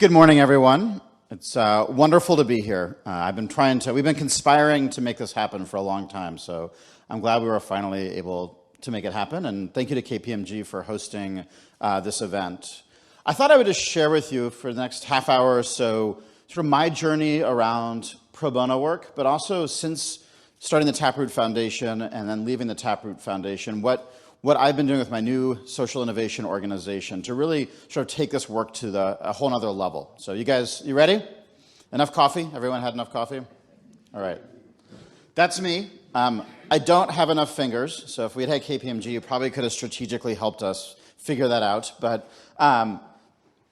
Good morning, everyone. It's wonderful to be here. We've been conspiring to make this happen for a long time, so I'm glad we were finally able to make it happen, and thank you to KPMG for hosting this event. I thought I would just share with you for the next half hour or so sort of my journey around pro bono work, but also since starting the Taproot Foundation and then leaving the Taproot Foundation, what I've been doing with my new social innovation organization to really sort of take this work to a whole nother level. So you guys, you ready? Enough coffee? Everyone had enough coffee? All right. That's me. I don't have enough fingers, so if we had had KPMG, you probably could have strategically helped us figure that out. But I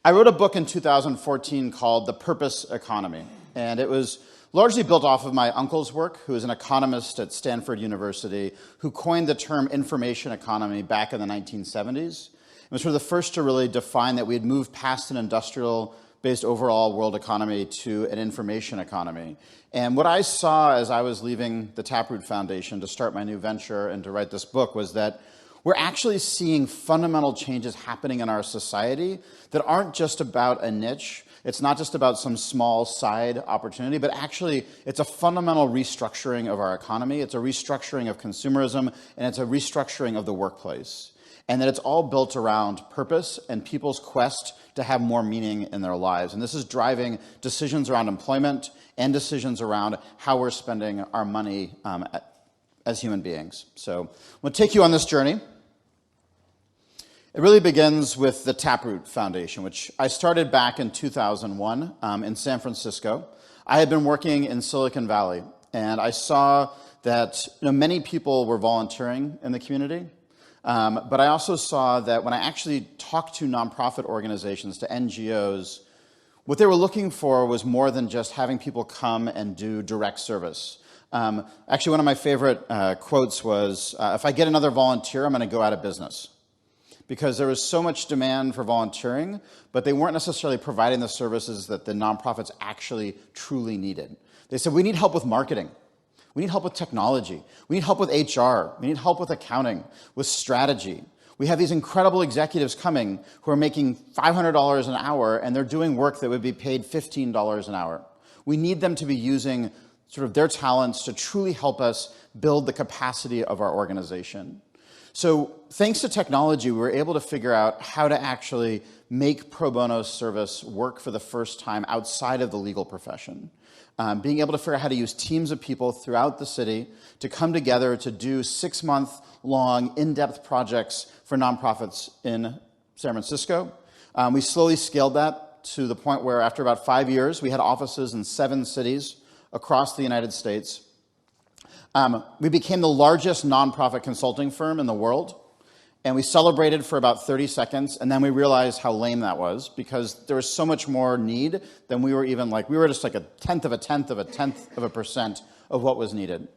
wrote a book in 2014 called The Purpose Economy, and it was largely built off of my uncle's work, who is an economist at Stanford University, who coined the term information economy back in the 1970s. It was sort of the first to really define that we had moved past an industrial-based overall world economy to an information economy. And what I saw as I was leaving the Taproot Foundation to start my new venture and to write this book was that we're actually seeing fundamental changes happening in our society that aren't just about a niche. It's not just about some small side opportunity, but actually it's a fundamental restructuring of our economy. It's a restructuring of consumerism, and it's a restructuring of the workplace. And that it's all built around purpose and people's quest to have more meaning in their lives. And this is driving decisions around employment and decisions around how we're spending our money as human beings. So I'm going to take you on this journey. It really begins with the Taproot Foundation, which I started back in 2001 in San Francisco. I had been working in Silicon Valley, and I saw that many people were volunteering in the community, but I also saw that when I actually talked to nonprofit organizations, to NGOs, what they were looking for was more than just having people come and do direct service. Actually, one of my favorite quotes was, if I get another volunteer, I'm going to go out of business. Because there was so much demand for volunteering, but they weren't necessarily providing the services that the nonprofits actually truly needed. They said, we need help with marketing. We need help with technology. We need help with HR. We need help with accounting, with strategy. We have these incredible executives coming who are making $500 an hour, and they're doing work that would be paid $15 an hour. We need them to be using sort of their talents to truly help us build the capacity of our organization. So thanks to technology, we were able to figure out how to actually make pro bono service work for the first time outside of the legal profession. Being able to figure out how to use teams of people throughout the city to come together to do 6-month-long, in-depth projects for nonprofits in San Francisco. We slowly scaled that to the point where after about 5 years, we had offices in 7 cities across the United States. We became the largest nonprofit consulting firm in the world, and we celebrated for about 30 seconds, and then we realized how lame that was because there was so much more need than we were just like a tenth of a percent of what was needed.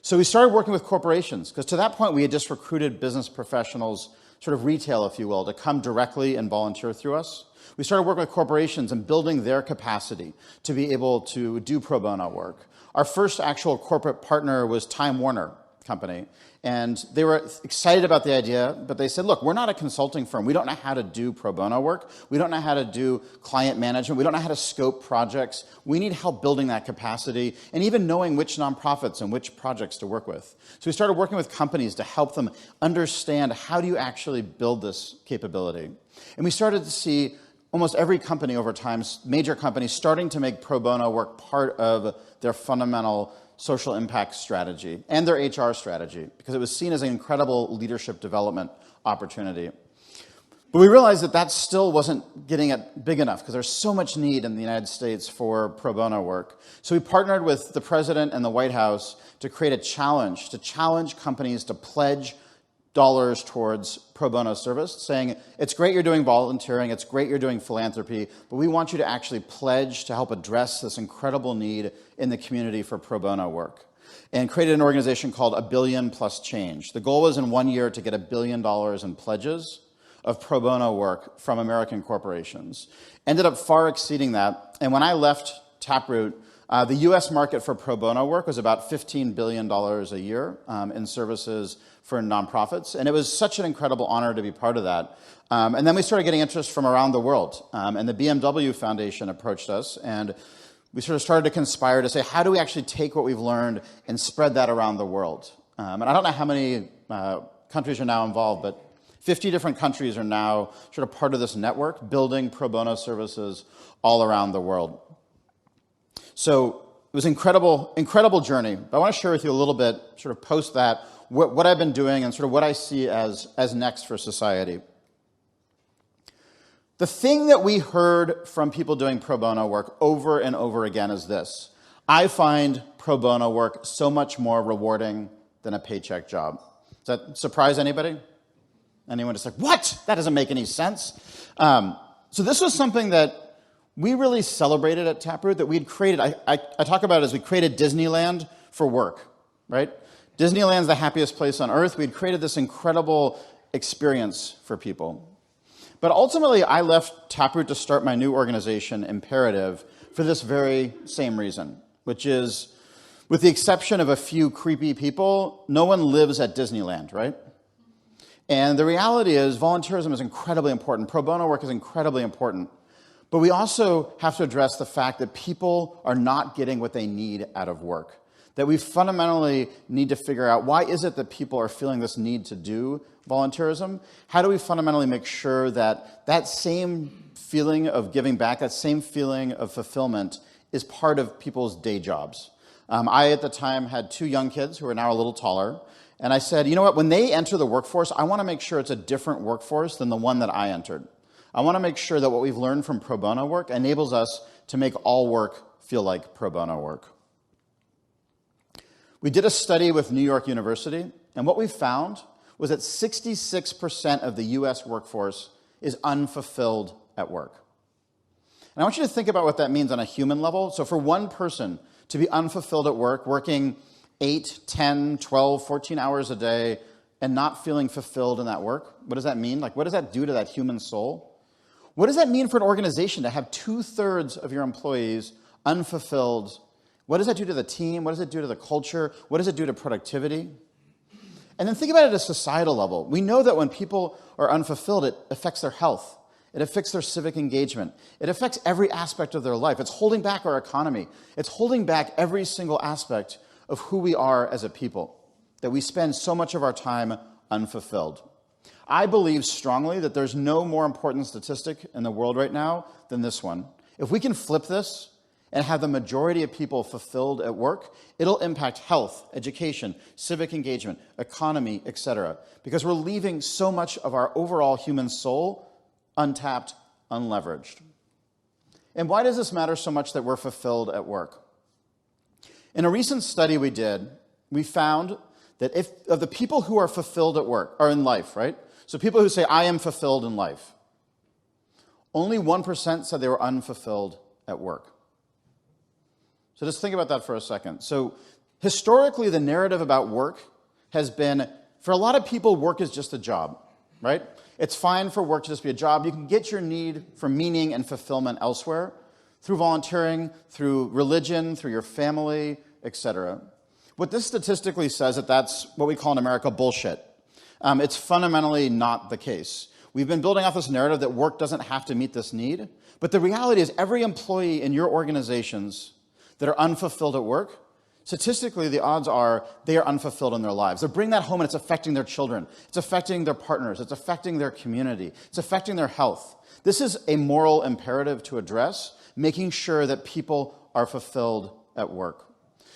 So we started working with corporations, because to that point we had just recruited business professionals, sort of retail, if you will, to come directly and volunteer through us. We started working with corporations and building their capacity to be able to do pro bono work. Our first actual corporate partner was Time Warner Company, and they were excited about the idea, but they said, look, we're not a consulting firm. We don't know how to do pro bono work. We don't know how to do client management. We don't know how to scope projects. We need help building that capacity and even knowing which nonprofits and which projects to work with. So we started working with companies to help them understand how do you actually build this capability. And we started to see almost every company over time, major companies, starting to make pro bono work part of their fundamental social impact strategy and their HR strategy, because it was seen as an incredible leadership development opportunity. But we realized that that still wasn't getting it big enough, because there's so much need in the United States for pro bono work. So we partnered with the president and the White House to create a challenge, to challenge companies to pledge dollars towards pro bono service, saying, it's great you're doing volunteering, it's great you're doing philanthropy, but we want you to actually pledge to help address this incredible need in the community for pro bono work. And created an organization called A Billion Plus Change. The goal was in 1 year to get $1 billion in pledges of pro bono work from American corporations. Ended up far exceeding that, and when I left Taproot, The US market for pro bono work was about $15 billion a year in services for nonprofits, and it was such an incredible honor to be part of that. And then we started getting interest from around the world, and the BMW Foundation approached us, and we sort of started to conspire to say, how do we actually take what we've learned and spread that around the world? And I don't know how many countries are now involved, but 50 different countries are now sort of part of this network, building pro bono services all around the world. So it was an incredible journey. But I want to share with you a little bit, sort of post that, what I've been doing and sort of what I see as next for society. The thing that we heard from people doing pro bono work over and over again is this: I find pro bono work so much more rewarding than a paycheck job. Does that surprise anybody? Anyone just like, what? That doesn't make any sense. So this was something that we really celebrated at Taproot, that we'd created. I talk about it as we created Disneyland for work, right? Disneyland's the happiest place on earth. We'd created this incredible experience for people. But ultimately, I left Taproot to start my new organization, Imperative, for this very same reason, which is, with the exception of a few creepy people, no one lives at Disneyland, right? And the reality is, volunteerism is incredibly important. Pro bono work is incredibly important. But we also have to address the fact that people are not getting what they need out of work. That we fundamentally need to figure out, why is it that people are feeling this need to do volunteerism? How do we fundamentally make sure that that same feeling of giving back, that same feeling of fulfillment, is part of people's day jobs? I, at the time, had 2 young kids who are now a little taller. And I said, you know what, when they enter the workforce, I want to make sure it's a different workforce than the one that I entered. I want to make sure that what we've learned from pro bono work enables us to make all work feel like pro bono work. We did a study with New York University, and what we found was that 66% of the US workforce is unfulfilled at work. And I want you to think about what that means on a human level. So for one person to be unfulfilled at work, working 8, 10, 12, 14 hours a day, and not feeling fulfilled in that work, what does that mean? Like, what does that do to that human soul? What does that mean for an organization to have 2/3 of your employees unfulfilled? What does that do to the team? What does it do to the culture? What does it do to productivity? And then think about it at a societal level. We know that when people are unfulfilled, it affects their health. It affects their civic engagement. It affects every aspect of their life. It's holding back our economy. It's holding back every single aspect of who we are as a people, that we spend so much of our time unfulfilled. I believe strongly that there's no more important statistic in the world right now than this one. If we can flip this and have the majority of people fulfilled at work, it'll impact health, education, civic engagement, economy, etc. Because we're leaving so much of our overall human soul untapped, unleveraged. And why does this matter so much that we're fulfilled at work? In a recent study we did, we found that if of the people who are fulfilled at work, or in life, right? So people who say, I am fulfilled in life, only 1% said they were unfulfilled at work. So just think about that for a second. So historically, the narrative about work has been, for a lot of people, work is just a job, right? It's fine for work to just be a job. You can get your need for meaning and fulfillment elsewhere, through volunteering, through religion, through your family, etc. What this statistically says that that's what we call in America bullshit. It's fundamentally not the case. We've been building off this narrative that work doesn't have to meet this need, but the reality is every employee in your organizations that are unfulfilled at work, statistically the odds are they are unfulfilled in their lives. They bring that home and it's affecting their children, it's affecting their partners, it's affecting their community, it's affecting their health. This is a moral imperative to address, making sure that people are fulfilled at work.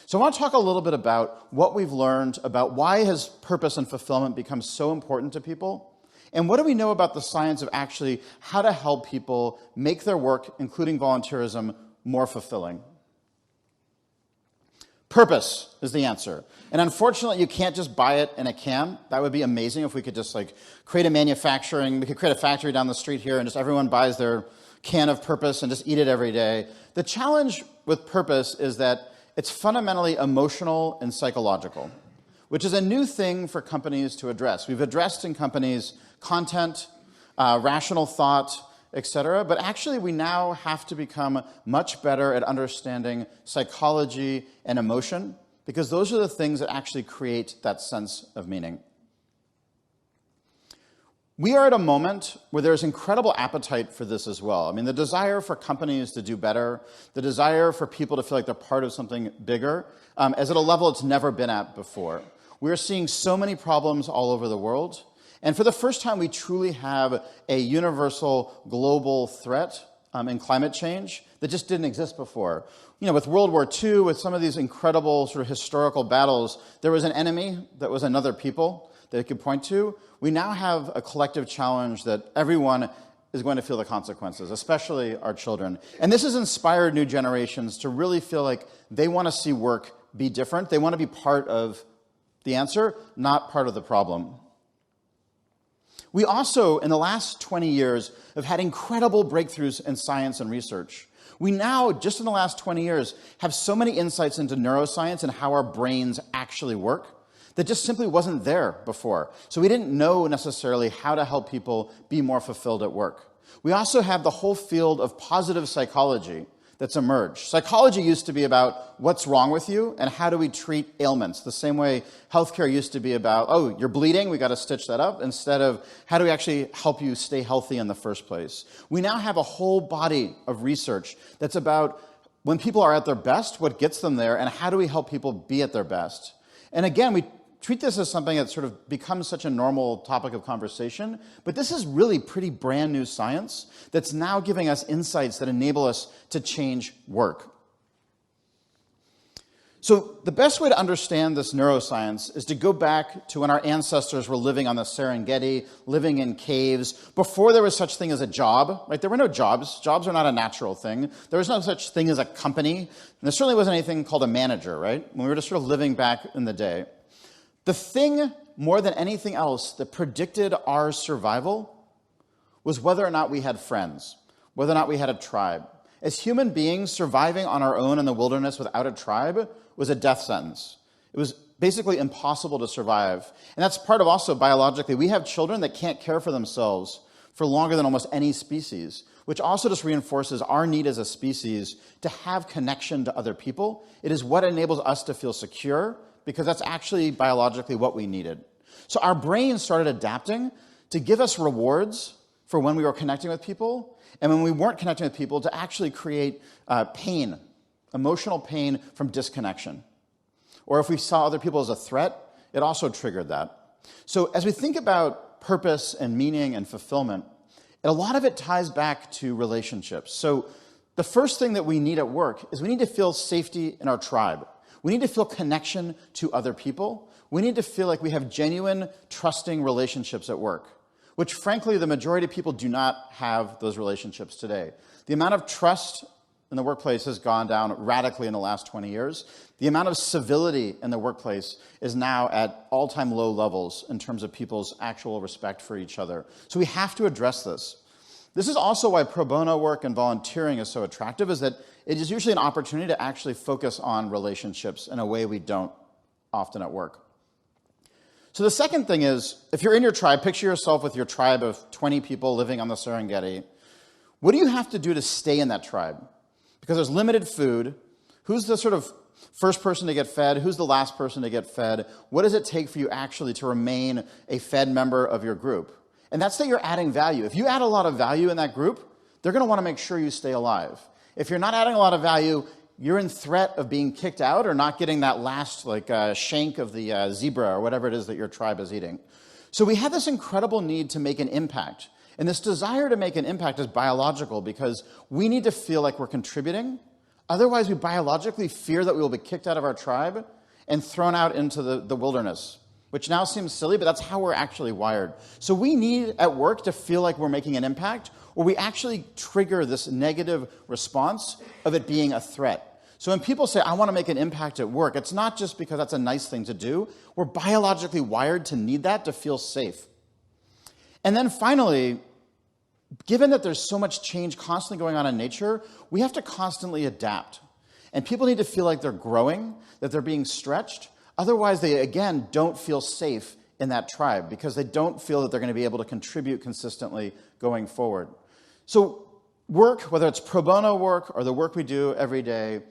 So I want to talk a little bit about what we've learned about why has purpose and fulfillment become so important to people, and what do we know about the science of actually how to help people make their work, including volunteerism, more fulfilling. Purpose is the answer. And unfortunately, you can't just buy it in a can. That would be amazing if we could just create we could create a factory down the street here and just everyone buys their can of purpose and just eat it every day. The challenge with purpose is that it's fundamentally emotional and psychological, which is a new thing for companies to address. We've addressed in companies content, rational thought, etc. But actually, we now have to become much better at understanding psychology and emotion, because those are the things that actually create that sense of meaning. We are at a moment where there's incredible appetite for this as well. I mean, the desire for companies to do better, the desire for people to feel like they're part of something bigger, is at a level it's never been at before. We're seeing so many problems all over the world, and for the first time, we truly have a universal global threat in climate change that just didn't exist before. You know, with World War II, with some of these incredible sort of historical battles, there was an enemy that was another people that it could point to. We now have a collective challenge that everyone is going to feel the consequences, especially our children. And this has inspired new generations to really feel like they want to see work be different. They want to be part of the answer, not part of the problem. We also, in the last 20 years, have had incredible breakthroughs in science and research. We now, just in the last 20 years, have so many insights into neuroscience and how our brains actually work that just simply wasn't there before. So we didn't know necessarily how to help people be more fulfilled at work. We also have the whole field of positive psychology that's emerged. Psychology used to be about what's wrong with you and how do we treat ailments, the same way healthcare used to be about, oh, you're bleeding, we got to stitch that up, instead of how do we actually help you stay healthy in the first place. We now have a whole body of research that's about when people are at their best, what gets them there, and how do we help people be at their best. And again, we treat this as something that sort of becomes such a normal topic of conversation, but this is really pretty brand new science that's now giving us insights that enable us to change work. So the best way to understand this neuroscience is to go back to when our ancestors were living on the Serengeti, living in caves, before there was such thing as a job. Right? There were no jobs. Jobs are not a natural thing. There was no such thing as a company. And there certainly wasn't anything called a manager, right? When we were just sort of living back in the day. The thing, more than anything else, that predicted our survival was whether or not we had friends, whether or not we had a tribe. As human beings, surviving on our own in the wilderness without a tribe was a death sentence. It was basically impossible to survive. And that's part of also biologically. We have children that can't care for themselves for longer than almost any species, which also just reinforces our need as a species to have connection to other people. It is what enables us to feel secure, because that's actually biologically what we needed. So our brains started adapting to give us rewards for when we were connecting with people, and when we weren't connecting with people, to actually create pain, emotional pain from disconnection. Or if we saw other people as a threat, it also triggered that. So as we think about purpose and meaning and fulfillment, a lot of it ties back to relationships. So the first thing that we need at work is we need to feel safety in our tribe. We need to feel connection to other people. We need to feel like we have genuine, trusting relationships at work, which frankly, the majority of people do not have those relationships today. The amount of trust in the workplace has gone down radically in the last 20 years. The amount of civility in the workplace is now at all-time low levels in terms of people's actual respect for each other. So we have to address this. This is also why pro bono work and volunteering is so attractive, is that it is usually an opportunity to actually focus on relationships in a way we don't often at work. So the second thing is, if you're in your tribe, picture yourself with your tribe of 20 people living on the Serengeti. What do you have to do to stay in that tribe? Because there's limited food. Who's the sort of first person to get fed? Who's the last person to get fed? What does it take for you actually to remain a fed member of your group? And that's that you're adding value. If you add a lot of value in that group, they're going to want to make sure you stay alive. If you're not adding a lot of value, you're in threat of being kicked out or not getting that last shank of the zebra or whatever it is that your tribe is eating. So we have this incredible need to make an impact. And this desire to make an impact is biological because we need to feel like we're contributing. Otherwise, we biologically fear that we will be kicked out of our tribe and thrown out into the wilderness, which now seems silly, but that's how we're actually wired. So we need at work to feel like we're making an impact, or we actually trigger this negative response of it being a threat. So when people say, I want to make an impact at work, it's not just because that's a nice thing to do. We're biologically wired to need that to feel safe. And then finally, given that there's so much change constantly going on in nature, we have to constantly adapt. And people need to feel like they're growing, that they're being stretched. Otherwise, they, again, don't feel safe in that tribe because they don't feel that they're going to be able to contribute consistently going forward. So work, whether it's pro bono work or the work we do every day,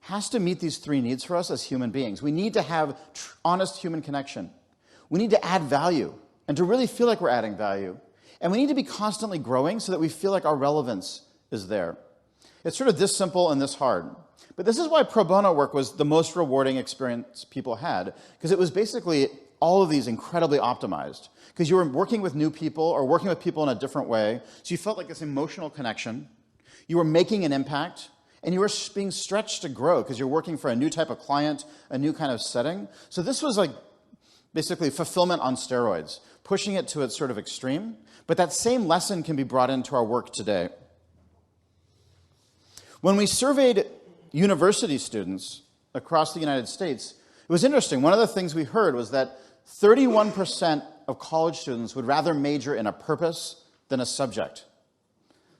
has to meet these three needs for us as human beings. We need to have honest human connection. We need to add value and to really feel like we're adding value. And we need to be constantly growing so that we feel like our relevance is there. It's sort of this simple and this hard. But this is why pro bono work was the most rewarding experience people had, because it was basically all of these incredibly optimized. Because you were working with new people or working with people in a different way, so you felt like this emotional connection. You were making an impact, and you were being stretched to grow because you're working for a new type of client, a new kind of setting. So this was like basically fulfillment on steroids, pushing it to its sort of extreme. But that same lesson can be brought into our work today. When we surveyed university students across the United States, it was interesting. One of the things we heard was that 31% of college students would rather major in a purpose than a subject.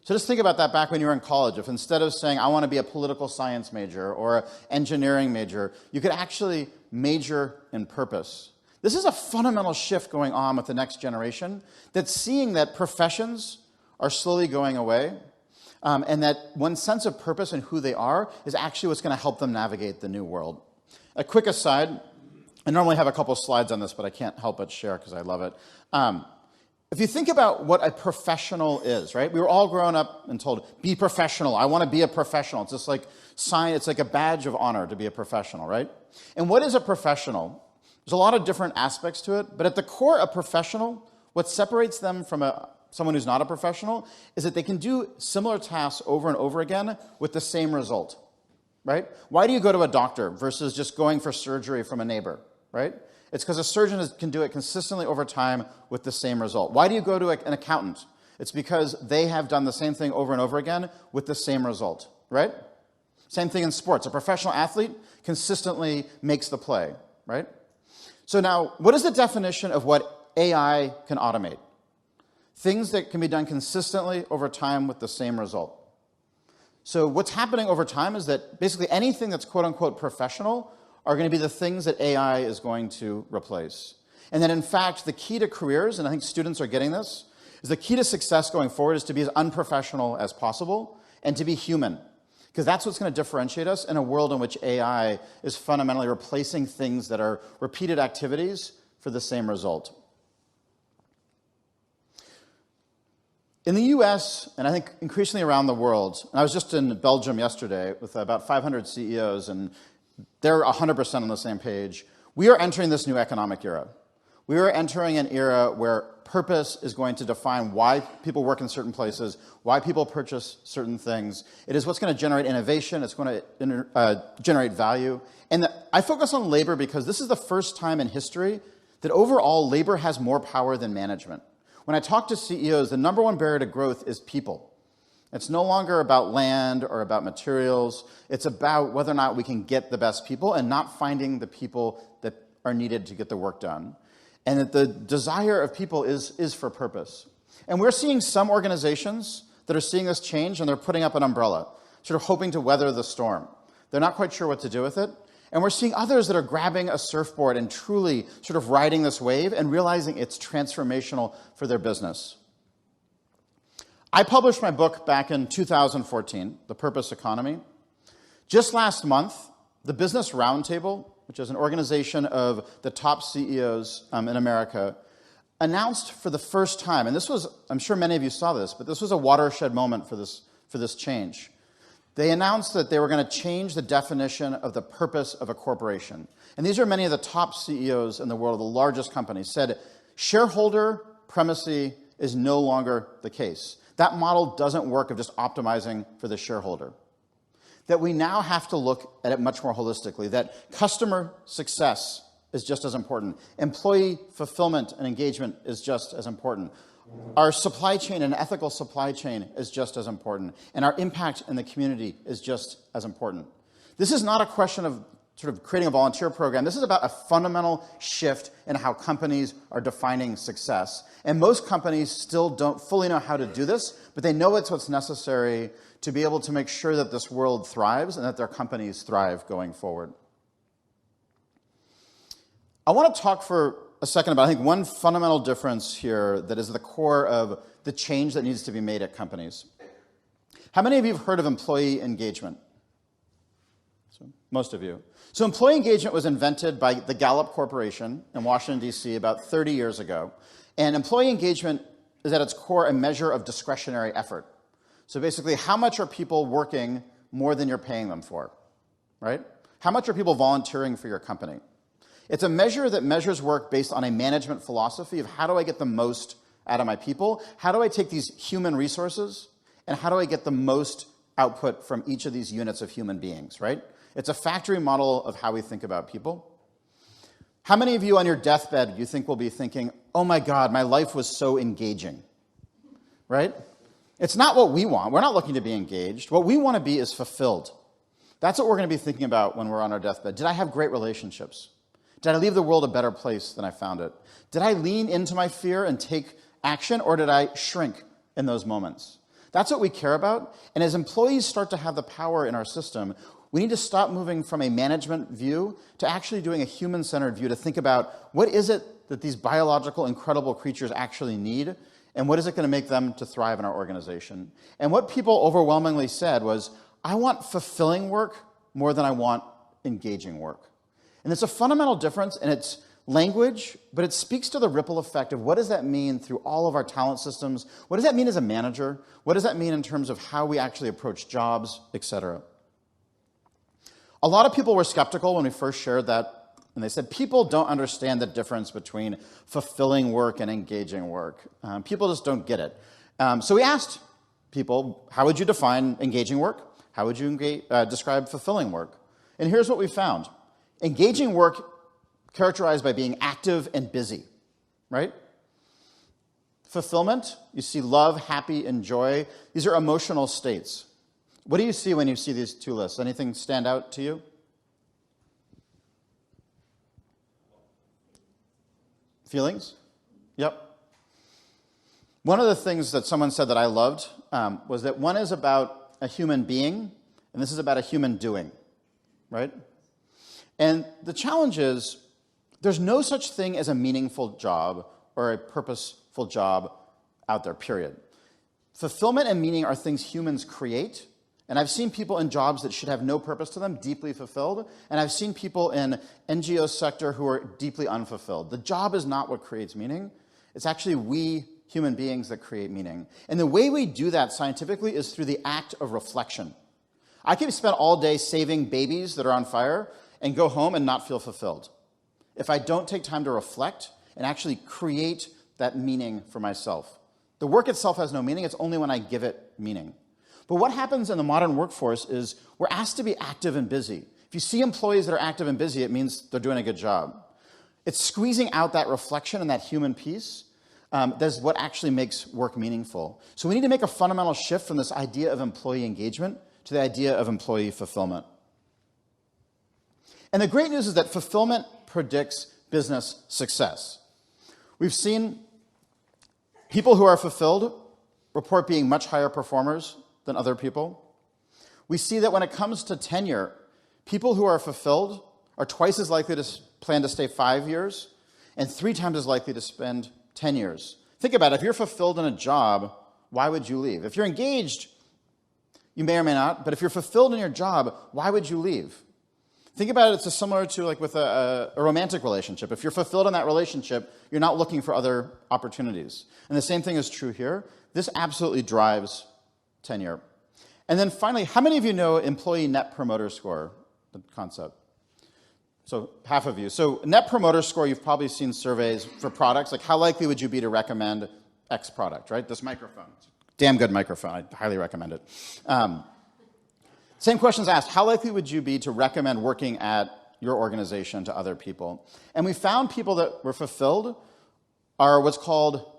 So just think about that back when you were in college. If instead of saying, I want to be a political science major or an engineering major, you could actually major in purpose. This is a fundamental shift going on with the next generation, that's seeing that professions are slowly going away, and that one sense of purpose and who they are is actually what's going to help them navigate the new world. A quick aside, I normally have a couple slides on this, but I can't help but share because I love it. If you think about what a professional is, right? We were all grown up and told, be professional. I want to be a professional. It's just like it's like a badge of honor to be a professional, right? And what is a professional? There's a lot of different aspects to it, but at the core, a professional, what separates them from someone who's not a professional is that they can do similar tasks over and over again with the same result, right? Why do you go to a doctor versus just going for surgery from a neighbor, right? It's because a surgeon can do it consistently over time with the same result. Why do you go to an accountant? It's because they have done the same thing over and over again with the same result, right? Same thing in sports. A professional athlete consistently makes the play, right? So now, what is the definition of what AI can automate? Things that can be done consistently over time with the same result. So what's happening over time is that basically anything that's quote-unquote professional are going to be the things that AI is going to replace. And that in fact, the key to careers, and I think students are getting this, is the key to success going forward is to be as unprofessional as possible and to be human. Because that's what's going to differentiate us in a world in which AI is fundamentally replacing things that are repeated activities for the same result. In the US, and I think increasingly around the world, and I was just in Belgium yesterday with about 500 CEOs, and they're 100% on the same page. We are entering this new economic era. We are entering an era where purpose is going to define why people work in certain places, why people purchase certain things. It is what's going to generate innovation. It's going to generate value. And I focus on labor because this is the first time in history that overall labor has more power than management. When I talk to CEOs, the number one barrier to growth is people. It's no longer about land or about materials. It's about whether or not we can get the best people and not finding the people that are needed to get the work done. And that the desire of people is for purpose. And we're seeing some organizations that are seeing this change, and they're putting up an umbrella, sort of hoping to weather the storm. They're not quite sure what to do with it. And we're seeing others that are grabbing a surfboard and truly sort of riding this wave and realizing it's transformational for their business. I published my book back in 2014, The Purpose Economy. Just last month, the Business Roundtable, which is an organization of the top CEOs in America, announced for the first time, and this was, I'm sure many of you saw this, but this was a watershed moment for this change. They announced that they were going to change the definition of the purpose of a corporation. And these are many of the top CEOs in the world, the largest companies, said shareholder primacy is no longer the case. That model doesn't work of just optimizing for the shareholder. That we now have to look at it much more holistically, that customer success is just as important. Employee fulfillment and engagement is just as important. Our supply chain and ethical supply chain is just as important. And our impact in the community is just as important. This is not a question of sort of creating a volunteer program. This is about a fundamental shift in how companies are defining success. And most companies still don't fully know how to do this, but they know it's what's necessary to be able to make sure that this world thrives and that their companies thrive going forward. I want to talk for a second about, I think, one fundamental difference here that is the core of the change that needs to be made at companies. How many of you have heard of employee engagement? So, most of you. So employee engagement was invented by the Gallup Corporation in Washington, D.C. about 30 years ago. And employee engagement is at its core a measure of discretionary effort. So basically, how much are people working more than you're paying them for, right? How much are people volunteering for your company? It's a measure that measures work based on a management philosophy of how do I get the most out of my people? How do I take these human resources and how do I get the most output from each of these units of human beings, right? It's a factory model of how we think about people. How many of you on your deathbed you think will be thinking, oh my God, my life was so engaging, right? It's not what we want. We're not looking to be engaged. What we want to be is fulfilled. That's what we're going to be thinking about when we're on our deathbed. Did I have great relationships? Did I leave the world a better place than I found it? Did I lean into my fear and take action, or did I shrink in those moments? That's what we care about. And as employees start to have the power in our system, we need to stop moving from a management view to actually doing a human-centered view to think about what is it that these biological, incredible creatures actually need, and what is it going to make them to thrive in our organization. And what people overwhelmingly said was, I want fulfilling work more than I want engaging work. And it's a fundamental difference in its language, but it speaks to the ripple effect of what does that mean through all of our talent systems? What does that mean as a manager? What does that mean in terms of how we actually approach jobs, et cetera? A lot of people were skeptical when we first shared that, and they said people don't understand the difference between fulfilling work and engaging work. People just don't get it. So we asked people, how would you define engaging work? How would you describe fulfilling work? And here's what we found. Engaging work characterized by being active and busy, right? Fulfillment, you see love, happy, and joy. These are emotional states. What do you see when you see these two lists? Anything stand out to you? Feelings? Yep. One of the things that someone said that I loved was that one is about a human being, and this is about a human doing, right? And the challenge is there's no such thing as a meaningful job or a purposeful job out there, period. Fulfillment and meaning are things humans create. And I've seen people in jobs that should have no purpose to them, deeply fulfilled. And I've seen people in NGO sector who are deeply unfulfilled. The job is not what creates meaning. It's actually we human beings that create meaning. And the way we do that scientifically is through the act of reflection. I could spend all day saving babies that are on fire and go home and not feel fulfilled if I don't take time to reflect and actually create that meaning for myself. The work itself has no meaning. It's only when I give it meaning. But what happens in the modern workforce is we're asked to be active and busy. If you see employees that are active and busy, it means they're doing a good job. It's squeezing out that reflection and that human piece that's what actually makes work meaningful. So we need to make a fundamental shift from this idea of employee engagement to the idea of employee fulfillment. And the great news is that fulfillment predicts business success. We've seen people who are fulfilled report being much higher performers than other people. We see that when it comes to tenure, people who are fulfilled are twice as likely to plan to stay 5 years and 3 times as likely to spend 10 years. Think about it. If you're fulfilled in a job, why would you leave? If you're engaged, you may or may not, but if you're fulfilled in your job, why would you leave? Think about it, it's similar to like with a romantic relationship. If you're fulfilled in that relationship, you're not looking for other opportunities. And the same thing is true here. This absolutely drives tenure. And then finally, how many of you know employee net promoter score, the concept? So half of you. So net promoter score, you've probably seen surveys for products, like how likely would you be to recommend X product, right? This microphone. Damn good microphone. I highly recommend it. Same questions asked. How likely would you be to recommend working at your organization to other people? And we found people that were fulfilled are what's called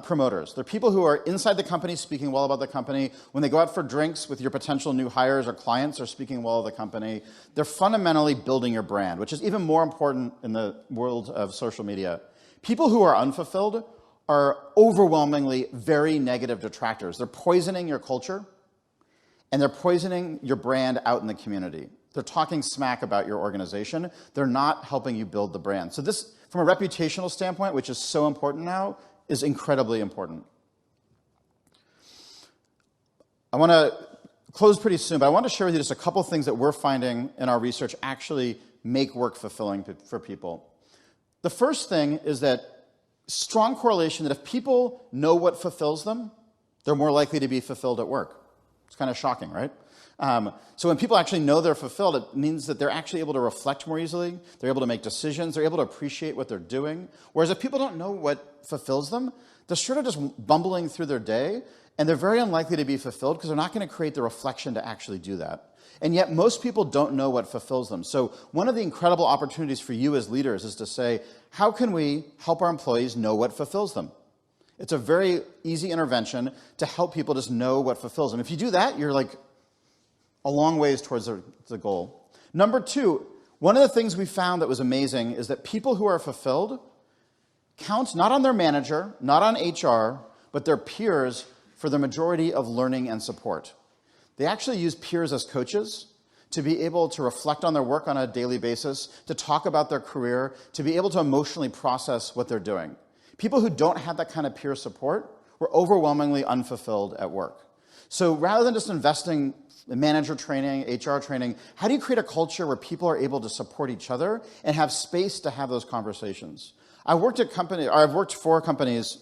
promoters. They're people who are inside the company speaking well about the company. When they go out for drinks with your potential new hires or clients, are speaking well of the company. They're fundamentally building your brand, which is even more important in the world of social media. People who are unfulfilled are overwhelmingly very negative detractors. They're poisoning your culture, and they're poisoning your brand out in the community. They're talking smack about your organization. They're not helping you build the brand. So this, from a reputational standpoint, which is so important now, is incredibly important. I want to close pretty soon, but I want to share with you just a couple things that we're finding in our research actually make work fulfilling for people. The first thing is that strong correlation that if people know what fulfills them, they're more likely to be fulfilled at work. It's kind of shocking, right? So when people actually know they're fulfilled, it means that they're actually able to reflect more easily, they're able to make decisions, they're able to appreciate what they're doing. Whereas if people don't know what fulfills them, they're sort of just bumbling through their day, and they're very unlikely to be fulfilled because they're not going to create the reflection to actually do that. And yet most people don't know what fulfills them. So one of the incredible opportunities for you as leaders is to say, how can we help our employees know what fulfills them? It's a very easy intervention to help people just know what fulfills them. If you do that, you're like a long ways towards the goal. Number two, one of the things we found that was amazing is that people who are fulfilled count not on their manager, not on HR, but their peers for the majority of learning and support. They actually use peers as coaches to be able to reflect on their work on a daily basis, to talk about their career, to be able to emotionally process what they're doing. People who don't have that kind of peer support were overwhelmingly unfulfilled at work. So rather than just investing in manager training, HR training, how do you create a culture where people are able to support each other and have space to have those conversations? I've worked for companies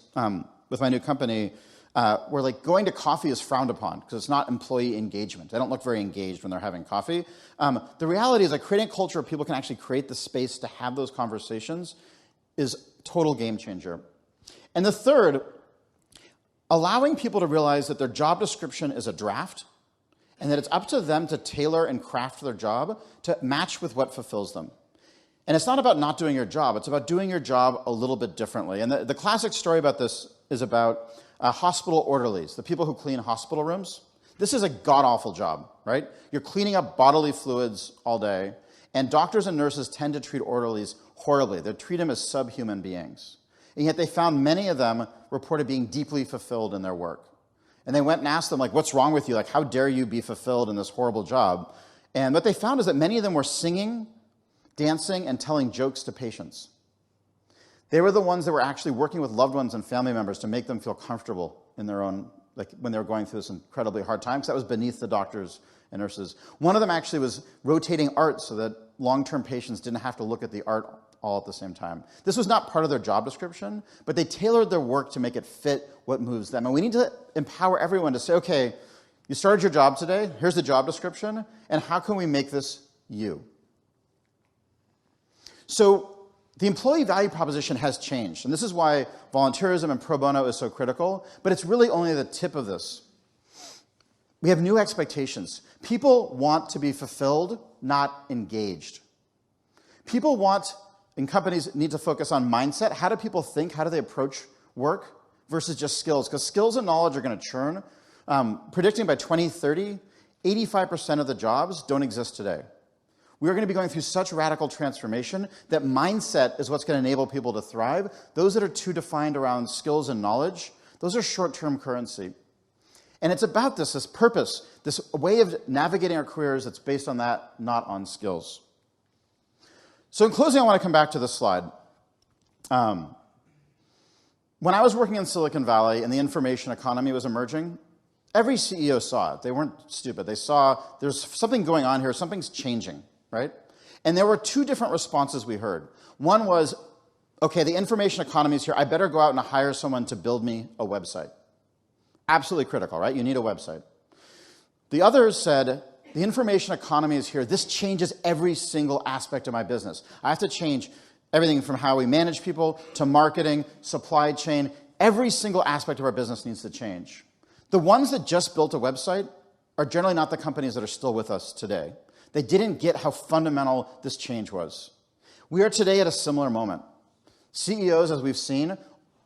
with my new company where like going to coffee is frowned upon because it's not employee engagement. They don't look very engaged when they're having coffee. The reality is like creating a culture where people can actually create the space to have those conversations is a total game changer. And the third, allowing people to realize that their job description is a draft and that it's up to them to tailor and craft their job to match with what fulfills them. And it's not about not doing your job. It's about doing your job a little bit differently. And the classic story about this is about hospital orderlies, the people who clean hospital rooms. This is a god-awful job, right? You're cleaning up bodily fluids all day, and doctors and nurses tend to treat orderlies horribly. They treat them as subhuman beings. And yet they found many of them reported being deeply fulfilled in their work. And they went and asked them, like, what's wrong with you? Like, how dare you be fulfilled in this horrible job? And what they found is that many of them were singing, dancing, and telling jokes to patients. They were the ones that were actually working with loved ones and family members to make them feel comfortable in their own, like when they were going through this incredibly hard time, because that was beneath the doctors and nurses. One of them actually was rotating art so that long-term patients didn't have to look at the art all at the same time. This was not part of their job description, but they tailored their work to make it fit what moves them. And we need to empower everyone to say, okay, you started your job today, here's the job description, and how can we make this you? So the employee value proposition has changed, and this is why volunteerism and pro bono is so critical, but it's really only the tip of this. We have new expectations. People want to be fulfilled, not engaged. People want, and companies need to focus on mindset. How do people think? How do they approach work versus just skills? Because skills and knowledge are going to churn. Predicting by 2030, 85% of the jobs don't exist today. We are going to be going through such radical transformation that mindset is what's going to enable people to thrive. Those that are too defined around skills and knowledge, those are short-term currency. And it's about this purpose, this way of navigating our careers that's based on that, not on skills. So in closing, I want to come back to this slide. When I was working in Silicon Valley and the information economy was emerging, every CEO saw it. They weren't stupid. They saw there's something going on here, something's changing, right? And there were two different responses we heard. One was, okay, the information economy is here. I better go out and hire someone to build me a website. Absolutely critical, right? You need a website. The others said, the information economy is here. This changes every single aspect of my business. I have to change everything from how we manage people to marketing, supply chain. Every single aspect of our business needs to change. The ones that just built a website are generally not the companies that are still with us today. They didn't get how fundamental this change was. We are today at a similar moment. CEOs, as we've seen,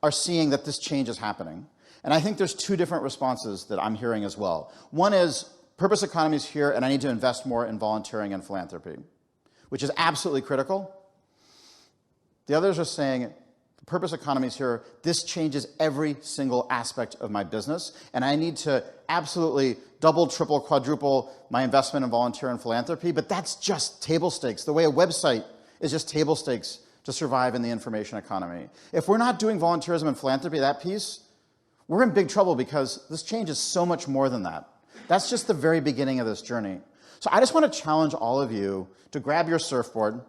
are seeing that this change is happening. And I think there's two different responses that I'm hearing as well. One is, purpose economy is here, and I need to invest more in volunteering and philanthropy, which is absolutely critical. The others are saying, purpose economy is here, this changes every single aspect of my business, and I need to absolutely double, triple, quadruple my investment in volunteer and philanthropy, but that's just table stakes, the way a website is just table stakes to survive in the information economy. If we're not doing volunteerism and philanthropy, that piece, we're in big trouble because this change is so much more than that. That's just the very beginning of this journey. So I just want to challenge all of you to grab your surfboard,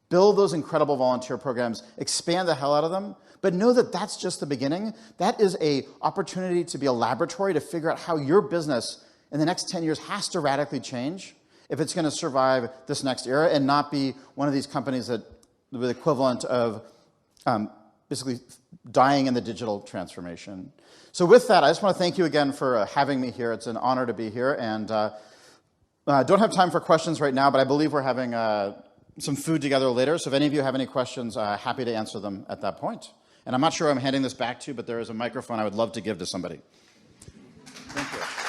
build those incredible volunteer programs, expand the hell out of them, but know that that's just the beginning. That is an opportunity to be a laboratory to figure out how your business in the next 10 years has to radically change if it's going to survive this next era and not be one of these companies that the equivalent of basically dying in the digital transformation. So with that, I just want to thank you again for having me here. It's an honor to be here. And I don't have time for questions right now, but I believe we're having some food together later. So if any of you have any questions, happy to answer them at that point. And I'm not sure who I'm handing this back to, but there is a microphone I would love to give to somebody. Thank you.